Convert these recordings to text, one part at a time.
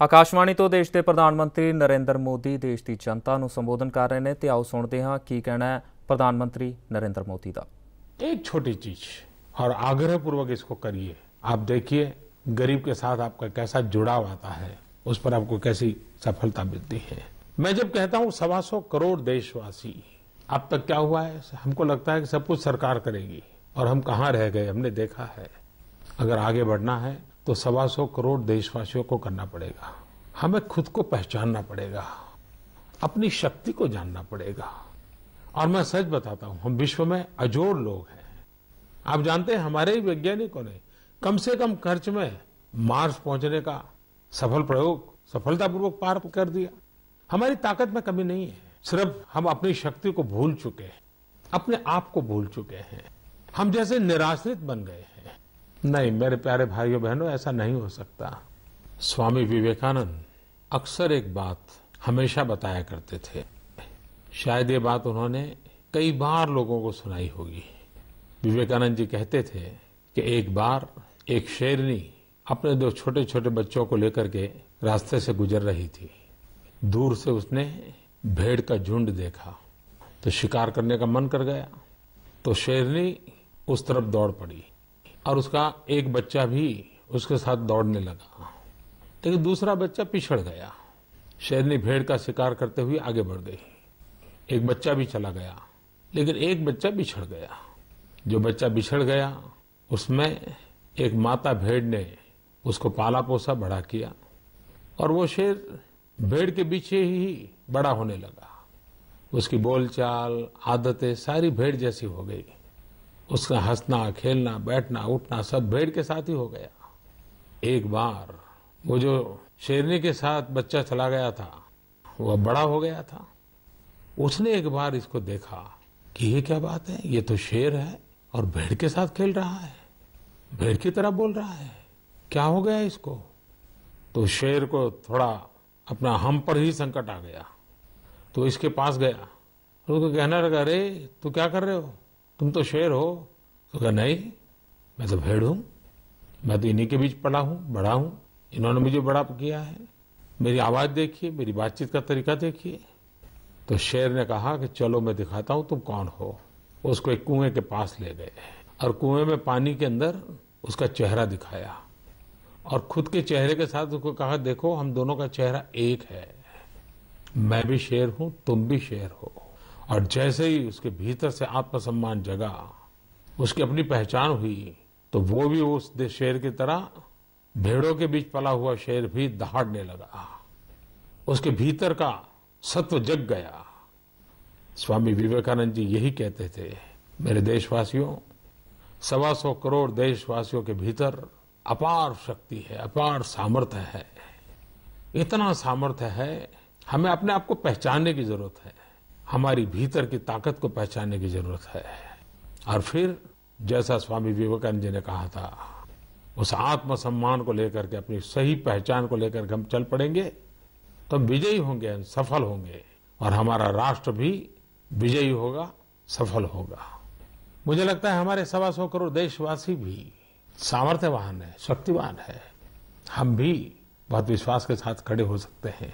ਆਕਾਸ਼ਵਾਣੀ ਤੋਂ ਦੇਸ਼ ਦੇ ਪ੍ਰਧਾਨ ਮੰਤਰੀ ਨਰਿੰਦਰ ਮੋਦੀ ਦੇਸ਼ ਦੀ ਜਨਤਾ ਨੂੰ ਸੰਬੋਧਨ ਕਰ ਰਹੇ ਨੇ ਤੇ ਆਓ ਸੁਣਦੇ ਹਾਂ ਕੀ ਕਹਿਣਾ ਹੈ प्रधान मंत्री नरेंद्र मोदी का। एक छोटी चीज और आग्रह पूर्वक इसको करिए। आप देखिए गरीब के साथ आपका कैसा जुड़ाव आता है, उस पर आपको कैसी सफलता मिलती है। मैं जब कहता हूं 125 करोड़ देशवासी, अब तक क्या हुआ है, हमको लगता है कि सब कुछ सरकार करेगी और हम कहां रह गए। हमने देखा है अगर आगे बढ़ना है तो 125 करोड़ देशवासियों को करना पड़ेगा। हमें खुद को पहचानना पड़ेगा, अपनी शक्ति को जानना पड़ेगा। और मैं सच बताता हूं, हम विश्व में अजोड़ लोग हैं। आप जानते हैं हमारे ही वैज्ञानिकों ने कम से कम खर्च में मार्स पहुंचने का सफल प्रयोग सफलतापूर्वक पार कर दिया। हमारी ताकत में कमी नहीं है, सिर्फ हम अपनी शक्ति को भूल चुके हैं, अपने आप को भूल चुके हैं। हम जैसे निराश्रित बन गए हैं। नहीं मेरे प्यारे भाइयों बहनों, ऐसा नहीं हो सकता। स्वामी विवेकानंद अक्सर एक बात हमेशा बताया करते थे, शायद ये बात उन्होंने कई बार लोगों को सुनाई होगी। विवेकानंद जी कहते थे कि एक बार एक शेरनी अपने 2 छोटे छोटे बच्चों को लेकर के रास्ते से गुजर रही थी। दूर से उसने भेड़ का झुंड देखा तो शिकार करने का मन कर गया, तो शेरनी उस तरफ दौड़ पड़ी और उसका एक बच्चा भी उसके साथ दौड़ने लगा, लेकिन दूसरा बच्चा पिछड़ गया। शेरनी भेड़ का शिकार करते हुए आगे बढ़ गई। एक बच्चा भी चला गया, लेकिन एक बच्चा बिछड़ गया। जो बच्चा बिछड़ गया उसमें एक माता भेड़ ने उसको पाला पोसा बड़ा किया और वो शेर भेड़ के पीछे ही बड़ा होने लगा। उसकी बोलचाल आदतें सारी भेड़ जैसी हो गई। उसका हंसना खेलना बैठना उठना सब भेड़ के साथ ही हो गया। एक बार वो जो शेरनी के साथ बच्चा चला गया था वो बड़ा हो गया था। उसने एक बार इसको देखा कि ये क्या बात है, ये तो शेर है और भेड़ के साथ खेल रहा है, भेड़ की तरह बोल रहा है, क्या हो गया इसको। तो शेर को थोड़ा अपना हम पर ही संकट आ गया, तो इसके पास गया और उसको कहने लगा, अरे तू क्या कर रहे हो, तुम तो शेर हो। तो कहा नहीं, मैं तो भेड़ हूं, मैं तो इन्हीं के बीच पला हूं, बड़ा हूं, इन्होंने मुझे बड़ा किया है, मेरी आवाज देखिए, मेरी बातचीत का तरीका देखिए। तो शेर ने कहा कि चलो मैं दिखाता हूं तुम कौन हो। उसको एक कुएं के पास ले गए और कुएं में पानी के अंदर उसका चेहरा दिखाया और खुद के चेहरे के साथ उसको कहा, देखो हम दोनों का चेहरा एक है, मैं भी शेर हूं, तुम भी शेर हो। और जैसे ही उसके भीतर से आत्मसम्मान जगा, उसकी अपनी पहचान हुई, तो वो भी उस शेर की तरह भेड़ों के बीच पला हुआ शेर भी दहाड़ने लगा। उसके भीतर का सत्व जग गया। स्वामी विवेकानंद जी यही कहते थे, मेरे देशवासियों, 125 करोड़ देशवासियों के भीतर अपार शक्ति है, अपार सामर्थ्य है। इतना सामर्थ्य है, हमें अपने आप को पहचानने की जरूरत है, हमारी भीतर की ताकत को पहचानने की जरूरत है। और फिर जैसा स्वामी विवेकानंद जी ने कहा था, उस आत्मसम्मान को लेकर के, अपनी सही पहचान को लेकर के हम चल पड़ेंगे तो हम विजयी होंगे, सफल होंगे और हमारा राष्ट्र भी विजयी होगा, सफल होगा। मुझे लगता है हमारे 125 करोड़ देशवासी भी सामर्थ्यवान है, शक्तिवान है। हम भी बहुत विश्वास के साथ खड़े हो सकते हैं।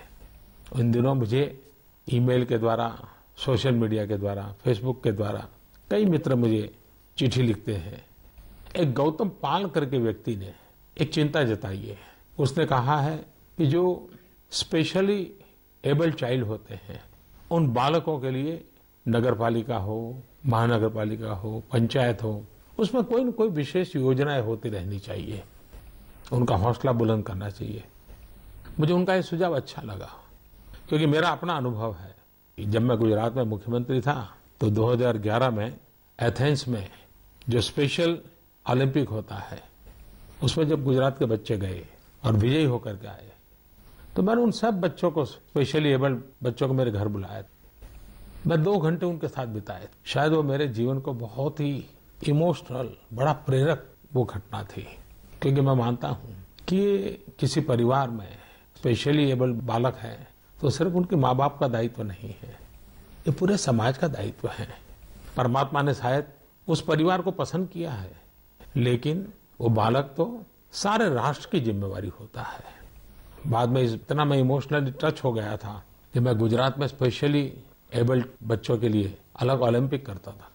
इन दिनों मुझे ईमेल के द्वारा, सोशल मीडिया के द्वारा, फेसबुक के द्वारा कई मित्र मुझे चिट्ठी लिखते हैं। एक गौतम पाल करके व्यक्ति ने एक चिंता जताई है। उसने कहा है कि जो स्पेशली एबल्ड चाइल्ड होते हैं, उन बालकों के लिए नगर पालिका हो, महानगर पालिका हो, पंचायत हो, उसमें कोई न कोई विशेष योजनाएं होती रहनी चाहिए, उनका हौसला बुलंद करना चाहिए। मुझे उनका ये सुझाव अच्छा लगा, क्योंकि मेरा अपना अनुभव है। जब मैं गुजरात में मुख्यमंत्री था तो 2011 में एथेंस में जो स्पेशल ओलंपिक होता है, उसमें जब गुजरात के बच्चे गए और विजयी होकर के आए, तो मैंने उन सब बच्चों को, स्पेशली एबल्ड बच्चों को मेरे घर बुलाया। मैं 2 घंटे उनके साथ बिताए। शायद वो मेरे जीवन को बहुत ही इमोशनल, बड़ा प्रेरक वो घटना थी, क्योंकि मैं मानता हूं कि किसी परिवार में स्पेशली एबल्ड बालक है तो सिर्फ उनके माँ बाप का दायित्व नहीं है, ये पूरे समाज का दायित्व है। परमात्मा ने शायद उस परिवार को पसंद किया है, लेकिन वो बालक तो सारे राष्ट्र की जिम्मेवारी होता है। बाद में इतना मैं इमोशनली टच हो गया था कि मैं गुजरात में स्पेशली एबल्ड बच्चों के लिए अलग ओलंपिक करता था।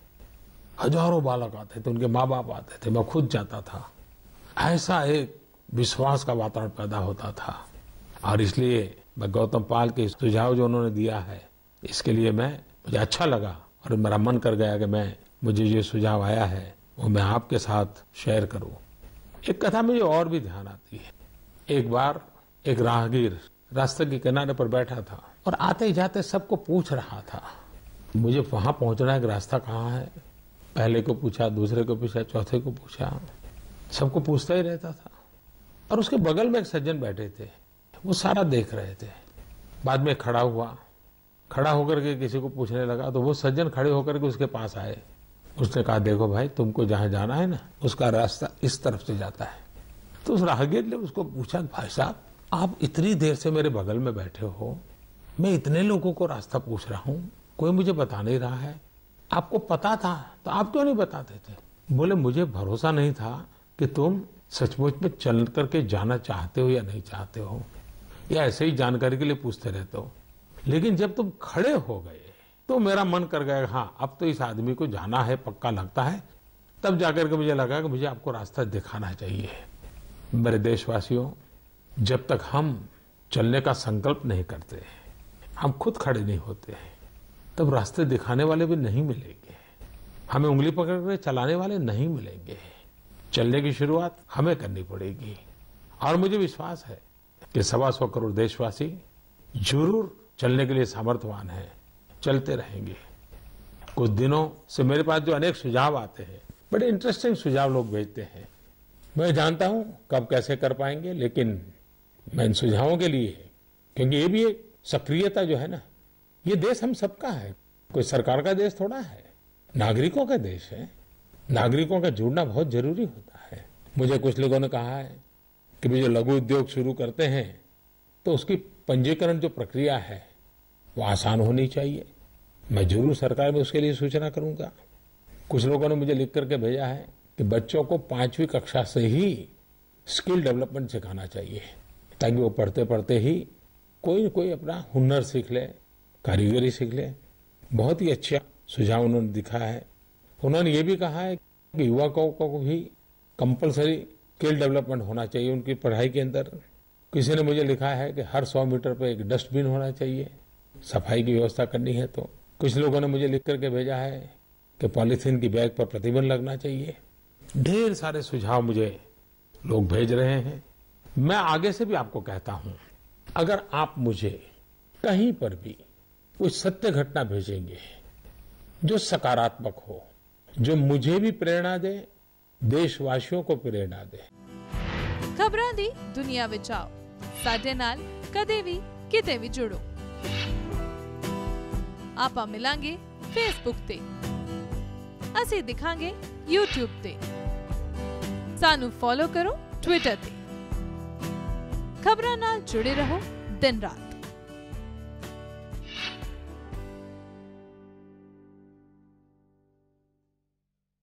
हजारों बालक आते थे, उनके माँ बाप आते थे, मैं खुद जाता था। ऐसा एक विश्वास का वातावरण पैदा होता था। और इसलिए मैं गौतम पाल के सुझाव जो उन्होंने दिया है, इसके लिए मुझे अच्छा लगा और मेरा मन कर गया कि मुझे जो सुझाव आया है वो मैं आपके साथ शेयर करूं। एक कथा मुझे और भी ध्यान आती है। एक बार एक राहगीर रास्ते के किनारे पर बैठा था और आते जाते सबको पूछ रहा था, मुझे वहां पहुंचना है कि रास्ता कहाँ है। पहले को पूछा, दूसरे को पूछा, चौथे को पूछा, सबको पूछता ही रहता था। और उसके बगल में एक सज्जन बैठे थे, वो सारा देख रहे थे। बाद में खड़ा हुआ, खड़ा होकर के किसी को पूछने लगा तो वो सज्जन खड़े होकर के उसके पास आए। उसने कहा, देखो भाई, तुमको जहां जाना है ना, उसका रास्ता इस तरफ से जाता है। तो उस राहगीर ने उसको पूछा, भाई साहब, आप इतनी देर से मेरे बगल में बैठे हो, मैं इतने लोगों को रास्ता पूछ रहा हूं, कोई मुझे बता नहीं रहा है। आपको पता था तो आप क्यों नहीं बताते थे? बोले, मुझे भरोसा नहीं था कि तुम सचमुच में चल करके जाना चाहते हो या नहीं चाहते हो, या ऐसे ही जानकारी के लिए पूछते रहते हो। लेकिन जब तुम खड़े हो गए तो मेरा मन कर गया, हाँ, अब तो इस आदमी को जाना है, पक्का लगता है। तब जाकर के मुझे लगा कि मुझे आपको रास्ता दिखाना चाहिए। मेरे देशवासियों, जब तक हम चलने का संकल्प नहीं करते, हम खुद खड़े नहीं होते, तब रास्ते दिखाने वाले भी नहीं मिलेंगे, हमें उंगली पकड़ कर चलाने वाले नहीं मिलेंगे। चलने की शुरुआत हमें करनी पड़ेगी। और मुझे विश्वास है कि 125 करोड़ देशवासी जरूर चलने के लिए सामर्थ्यवान हैं, चलते रहेंगे। कुछ दिनों से मेरे पास जो अनेक सुझाव आते हैं, बड़े इंटरेस्टिंग सुझाव लोग भेजते हैं। मैं जानता हूं कब कैसे कर पाएंगे, लेकिन मैं इन सुझावों के लिए, क्योंकि ये भी एक सक्रियता जो है ना, ये देश हम सबका है, कोई सरकार का देश थोड़ा है, नागरिकों का देश है। नागरिकों का जुड़ना बहुत जरूरी होता है। मुझे कुछ लोगों ने कहा है कि भी जो लघु उद्योग शुरू करते हैं तो उसकी पंजीकरण जो प्रक्रिया है वो आसान होनी चाहिए। मैं जरूर सरकार में उसके लिए सूचना करूंगा। कुछ लोगों ने मुझे लिख करके भेजा है कि बच्चों को 5वीं कक्षा से ही स्किल डेवलपमेंट सिखाना चाहिए, ताकि वो पढ़ते पढ़ते ही कोई न कोई अपना हुनर सीख ले, कारीगरी सीख ले। बहुत ही अच्छा सुझाव उन्होंने दिखा है। उन्होंने ये भी कहा है कि युवकों को भी कंपलसरी स्किल डेवलपमेंट होना चाहिए उनकी पढ़ाई के अंदर। किसी ने मुझे लिखा है कि हर 100 मीटर पर एक डस्टबिन होना चाहिए, सफाई की व्यवस्था करनी है। तो कुछ लोगों ने मुझे लिख करके भेजा है कि पॉलीथीन की बैग पर प्रतिबंध लगना चाहिए। ढेर सारे सुझाव मुझे लोग भेज रहे हैं। मैं आगे से भी आपको कहता हूं, अगर आप मुझे कहीं पर भी कोई सत्य घटना भेजेंगे जो सकारात्मक हो, जो मुझे भी प्रेरणा दे, देशवासियों को प्रेरणा दे। खबरां दी दुनिया विच आओ, साडे नाल कदे भी किते भी जुड़ो। आपां मिलांगे फेसबुक ते, असीं दिखांगे यूट्यूब ते, सानू फॉलो करो ट्विटर ते। खबरां नाल जुड़े रहो दिन रात।